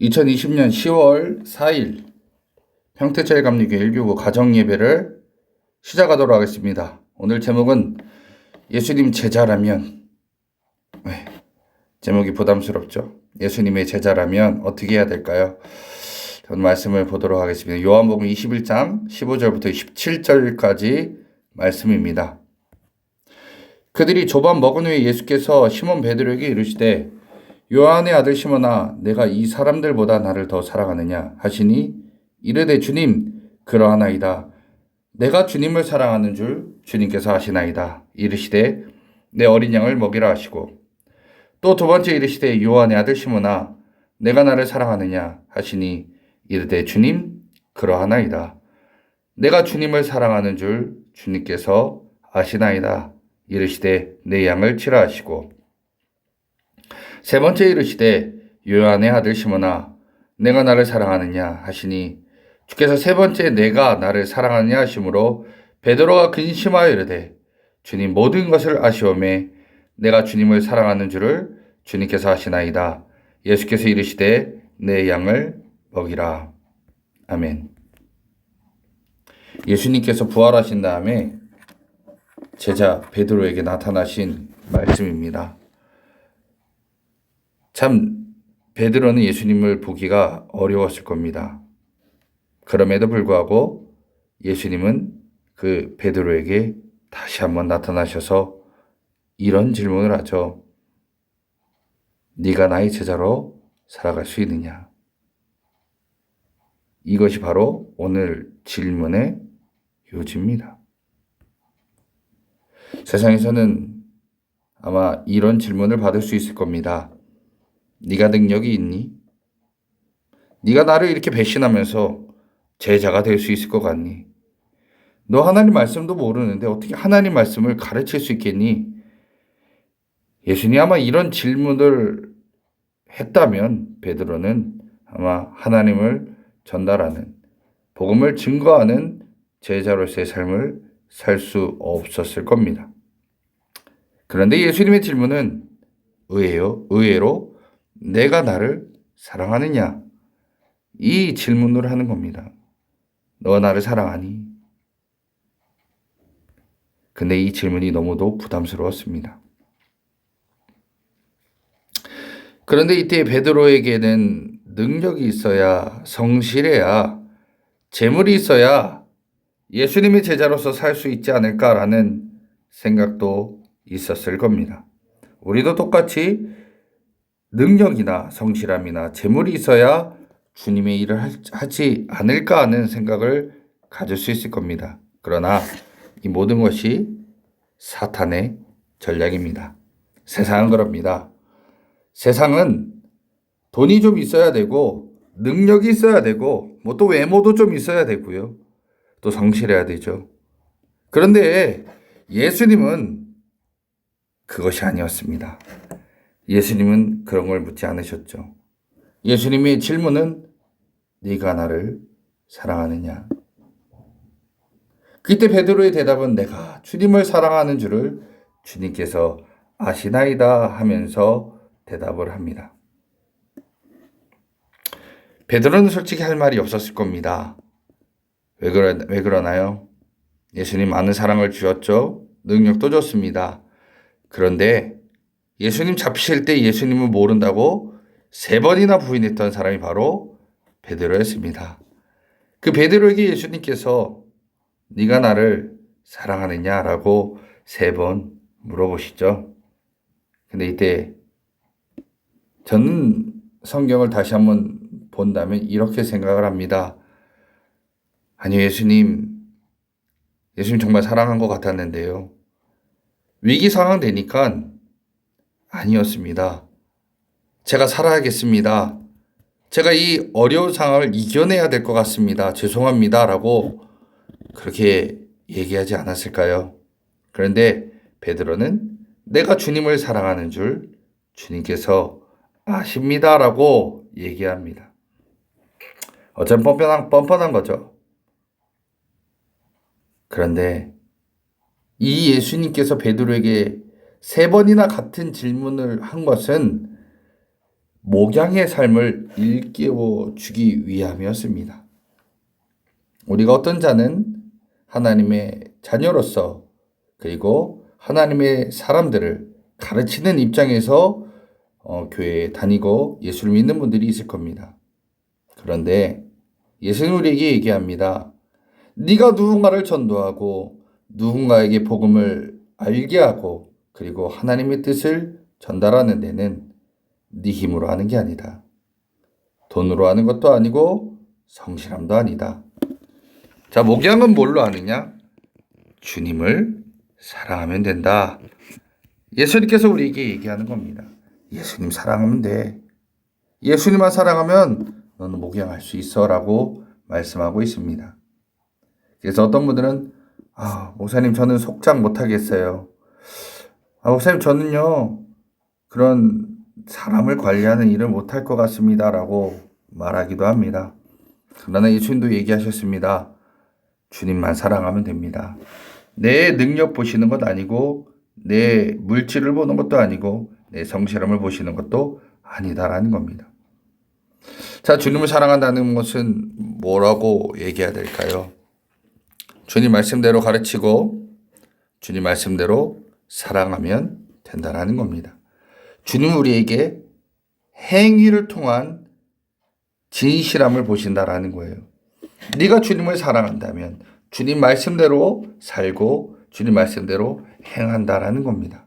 2020년 10월 4일 평택자의 감리교회 1교구 가정예배를 시작하도록 하겠습니다. 오늘 제목은 예수님 제자라면, 제목이 부담스럽죠. 예수님의 제자라면 어떻게 해야 될까요? 오늘 말씀을 보도록 하겠습니다. 요한복음 21장 15절부터 17절까지 말씀입니다. 그들이 조반 먹은 후에 예수께서 시몬 베드로에게 이르시되 요한의 아들 시몬아, 내가 이 사람들보다 나를 더 사랑하느냐 하시니 이르되 주님, 그러하나이다. 내가 주님을 사랑하는 줄 주님께서 아시나이다. 이르시되 내 어린 양을 먹이라 하시고 또 두 번째 이르시되 요한의 아들 시몬아, 내가 나를 사랑하느냐 하시니 이르되 주님, 그러하나이다. 내가 주님을 사랑하는 줄 주님께서 아시나이다. 이르시되 내 양을 치라 하시고 세 번째 이르시되 요한의 아들 시몬아, 내가 나를 사랑하느냐 하시니 주께서 세 번째 내가 나를 사랑하느냐 하심으로 베드로가 근심하여 이르되 주님, 모든 것을 아시오매 내가 주님을 사랑하는 줄을 주님께서 아시나이다. 예수께서 이르시되 내 양을 먹이라. 아멘. 예수님께서 부활하신 다음에 제자 베드로에게 나타나신 말씀입니다. 참 베드로는 예수님을 보기가 어려웠을 겁니다. 그럼에도 불구하고 예수님은 그 베드로에게 다시 한번 나타나셔서 이런 질문을 하죠. 네가 나의 제자로 살아갈 수 있느냐? 이것이 바로 오늘 질문의 요지입니다. 세상에서는 아마 이런 질문을 받을 수 있을 겁니다. 네가 능력이 있니? 네가 나를 이렇게 배신하면서 제자가 될 수 있을 것 같니? 너 하나님 말씀도 모르는데 어떻게 하나님 말씀을 가르칠 수 있겠니? 예수님이 아마 이런 질문을 했다면 베드로는 아마 하나님을 전달하는, 복음을 증거하는 제자로서의 삶을 살 수 없었을 겁니다. 그런데 예수님의 질문은 의외로 내가 나를 사랑하느냐? 이 질문을 하는 겁니다. 너가 나를 사랑하니? 근데 이 질문이 너무도 부담스러웠습니다. 그런데 이때 베드로에게는 능력이 있어야, 성실해야, 재물이 있어야 예수님의 제자로서 살 수 있지 않을까라는 생각도 있었을 겁니다. 우리도 똑같이 능력이나 성실함이나 재물이 있어야 주님의 일을 하지 않을까 하는 생각을 가질 수 있을 겁니다. 그러나 이 모든 것이 사탄의 전략입니다. 세상은 그럽니다. 세상은 돈이 좀 있어야 되고 능력이 있어야 되고 뭐 또 외모도 좀 있어야 되고요. 또 성실해야 되죠. 그런데 예수님은 그것이 아니었습니다. 예수님은 그런 걸 묻지 않으셨죠. 예수님의 질문은 네가 나를 사랑하느냐? 그때 베드로의 대답은 내가 주님을 사랑하는 줄을 주님께서 아시나이다 하면서 대답을 합니다. 베드로는 솔직히 할 말이 없었을 겁니다. 왜 그러나요? 예수님 많은 사랑을 주셨죠. 능력도 줬습니다. 그런데 예수님 잡히실 때 예수님을 모른다고 3번이나 부인했던 사람이 바로 베드로였습니다. 그 베드로에게 예수님께서 네가 나를 사랑하느냐라고 3번 물어보시죠. 근데 이때 저는 성경을 다시 한번 본다면 이렇게 생각을 합니다. 아니요, 예수님 정말 사랑한 것 같았는데요. 위기 상황 되니까 아니었습니다. 제가 살아야겠습니다. 제가 이 어려운 상황을 이겨내야 될 것 같습니다. 죄송합니다. 라고 그렇게 얘기하지 않았을까요? 그런데 베드로는 내가 주님을 사랑하는 줄 주님께서 아십니다. 라고 얘기합니다. 어쩜 뻔뻔한 거죠. 그런데 이 예수님께서 베드로에게 3번이나 같은 질문을 한 것은 목양의 삶을 일깨워 주기 위함이었습니다. 우리가 어떤 자는 하나님의 자녀로서 그리고 하나님의 사람들을 가르치는 입장에서 교회에 다니고 예수를 믿는 분들이 있을 겁니다. 그런데 예수는 우리에게 얘기합니다. 네가 누군가를 전도하고 누군가에게 복음을 알게 하고 그리고 하나님의 뜻을 전달하는 데는 네 힘으로 하는 게 아니다. 돈으로 하는 것도 아니고 성실함도 아니다. 자, 목양은 뭘로 하느냐? 주님을 사랑하면 된다. 예수님께서 우리에게 얘기하는 겁니다. 예수님 사랑하면 돼. 예수님만 사랑하면 너는 목양할 수 있어 라고 말씀하고 있습니다. 그래서 어떤 분들은 목사님 저는 속장 못하겠어요. 목사님 저는요 그런 사람을 관리하는 일을 못할 것 같습니다 라고 말하기도 합니다. 그러나 예수님도 얘기하셨습니다. 주님만 사랑하면 됩니다. 내 능력 보시는 것 아니고 내 물질을 보는 것도 아니고 내 성실함을 보시는 것도 아니다라는 겁니다. 자, 주님을 사랑한다는 것은 뭐라고 얘기해야 될까요? 주님 말씀대로 가르치고 주님 말씀대로 사랑하면 된다라는 겁니다. 주님은 우리에게 행위를 통한 진실함을 보신다라는 거예요. 네가 주님을 사랑한다면 주님 말씀대로 살고 주님 말씀대로 행한다라는 겁니다.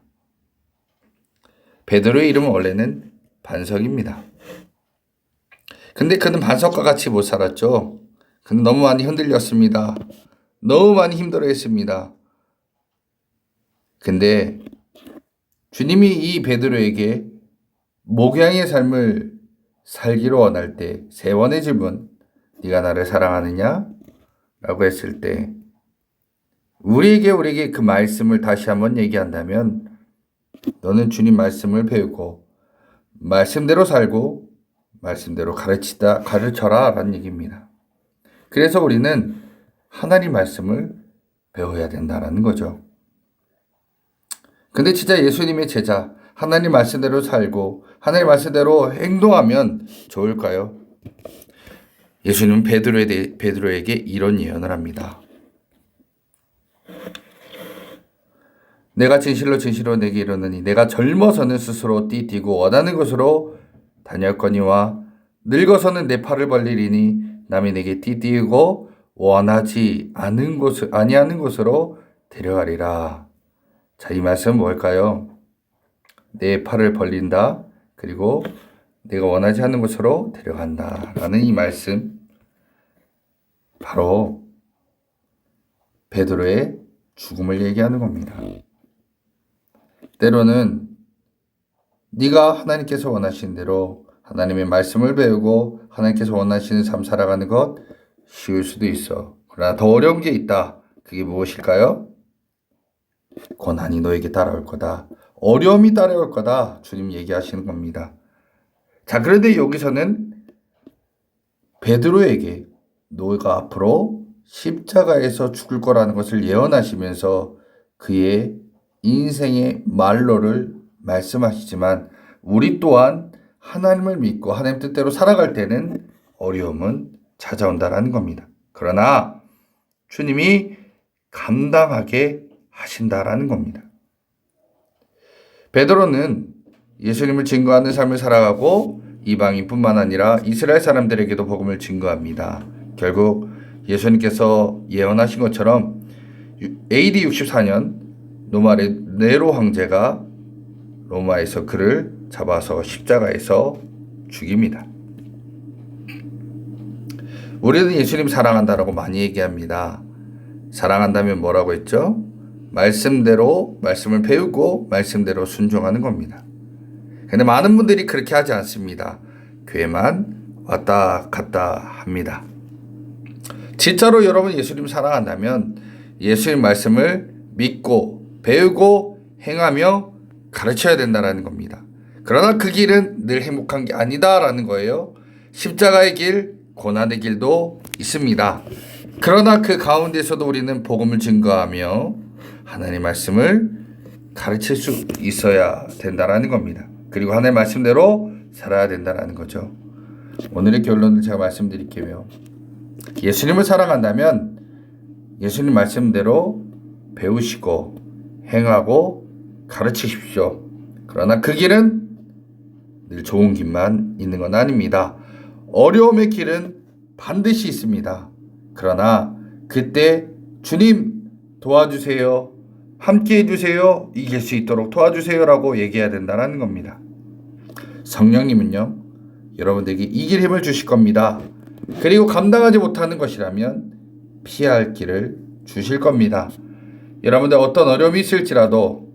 베드로의 이름은 원래는 반석입니다. 근데 그는 반석과 같이 못 살았죠. 그는 너무 많이 흔들렸습니다. 너무 많이 힘들어했습니다. 근데 주님이 이 베드로에게 목양의 삶을 살기로 원할 때 세 번의 질문, 네가 나를 사랑하느냐? 라고 했을 때 우리에게 그 말씀을 다시 한번 얘기한다면 너는 주님 말씀을 배우고 말씀대로 살고 말씀대로 가르쳐라 라는 얘기입니다. 그래서 우리는 하나님 말씀을 배워야 된다는 거죠. 근데 진짜 예수님의 제자, 하나님 말씀대로 살고 하나님 말씀대로 행동하면 좋을까요? 예수님은 베드로에게 이런 예언을 합니다. 내가 진실로 내게 이르노니 내가 젊어서는 스스로 띠뛰고 원하는 곳으로 다녔거니와 늙어서는 내 팔을 벌리리니 남이 내게 띠띠고 원하지 아니하는 곳으로 데려가리라. 자, 이 말씀은 뭘까요? 내 팔을 벌린다. 그리고 내가 원하지 않는 곳으로 데려간다. 라는 이 말씀. 바로 베드로의 죽음을 얘기하는 겁니다. 때로는 네가 하나님께서 원하시는 대로 하나님의 말씀을 배우고 하나님께서 원하시는 삶 살아가는 것 쉬울 수도 있어. 그러나 더 어려운 게 있다. 그게 무엇일까요? 고난이 너에게 따라올 거다. 어려움이 따라올 거다. 주님 얘기하시는 겁니다. 자, 그런데 여기서는 베드로에게 너가 앞으로 십자가에서 죽을 거라는 것을 예언하시면서 그의 인생의 말로를 말씀하시지만 우리 또한 하나님을 믿고 하나님 뜻대로 살아갈 때는 어려움은 찾아온다라는 겁니다. 그러나 주님이 감당하게 하신다라는 겁니다. 베드로는 예수님을 증거하는 삶을 살아가고 이방인뿐만 아니라 이스라엘 사람들에게도 복음을 증거합니다. 결국 예수님께서 예언하신 것처럼 AD 64년 로마의 네로 황제가 로마에서 그를 잡아서 십자가에서 죽입니다. 우리는 예수님 사랑한다라고 많이 얘기합니다. 사랑한다면 뭐라고 했죠? 말씀대로 말씀을 배우고 말씀대로 순종하는 겁니다. 근데 많은 분들이 그렇게 하지 않습니다. 교회만 왔다 갔다 합니다. 진짜로 여러분 예수님 사랑한다면 예수님 말씀을 믿고 배우고 행하며 가르쳐야 된다는 겁니다. 그러나 그 길은 늘 행복한 게 아니다라는 거예요. 십자가의 길, 고난의 길도 있습니다. 그러나 그 가운데서도 우리는 복음을 증거하며 하나님의 말씀을 가르칠 수 있어야 된다라는 겁니다. 그리고 하나님의 말씀대로 살아야 된다는 거죠. 오늘의 결론을 제가 말씀드릴게요. 예수님을 사랑한다면 예수님 말씀대로 배우시고 행하고 가르치십시오. 그러나 그 길은 늘 좋은 길만 있는 건 아닙니다. 어려움의 길은 반드시 있습니다. 그러나 그때 주님 도와주세요. 함께 해주세요. 이길 수 있도록 도와주세요라고 얘기해야 된다는 겁니다. 성령님은요, 여러분들에게 이길 힘을 주실 겁니다. 그리고 감당하지 못하는 것이라면 피할 길을 주실 겁니다. 여러분들 어떤 어려움이 있을지라도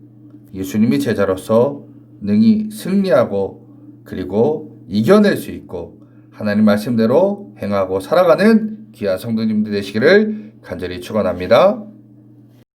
예수님이 제자로서 능히 승리하고 그리고 이겨낼 수 있고 하나님 말씀대로 행하고 살아가는 귀한 성도님들 되시기를 간절히 축원합니다.